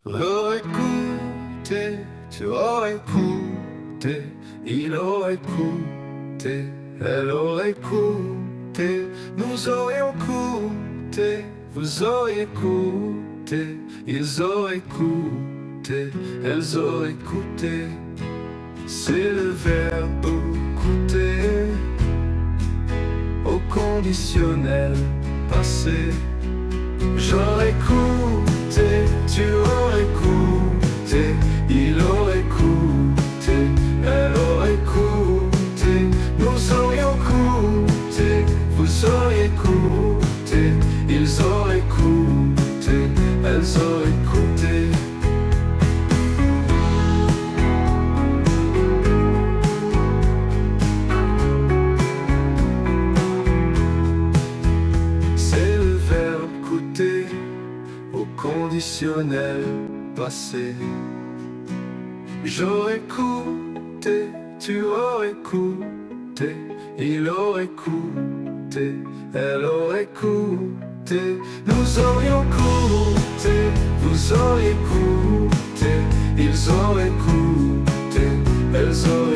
L'aurait écouté, tu aurais écouté, il aurait écouté, elle aurait écouté, nous aurions écouté, vous auriez écouté, ils auraient écouté, elles auraient écouté. C'est le verbe écouter au conditionnel passé. J'aurais écouté, tu aurais écouté, il aurait écouté, elle aurait écouté, nous aurions écouté, vous auriez écouté, ils auraient écouté, elles auraient écouté. Conditionnel passé. J'aurais écouté, tu aurais écouté, il aurait écouté, elle aurait écouté, nous aurions écouté, vous auriez écouté, ils auraient écouté, elles auraient